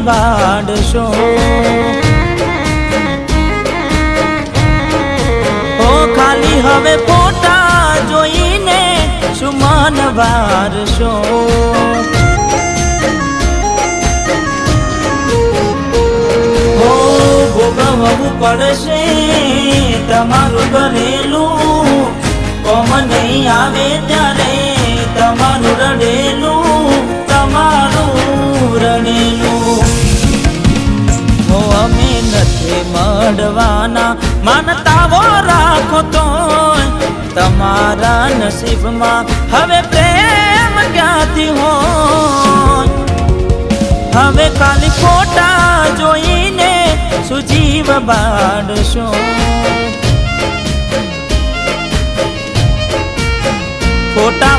બાળશો ઓ ખાલી હવે ફોટા જોઈને સુમન વારશો ઓ ભોગવવું પડશે તમારું કરેલું કોમ નહીં આવે ત્યારે તમારું રડેલું તમારું રડેલું હો અમે નથી મળવાના માનતાઓ રાખો તો તમારા નસીબમાં હવે પ્રેમ ક્યાંથી હોય હવે ખાલી ફોટા જોઈને સુજીવ બાળશો ફોટા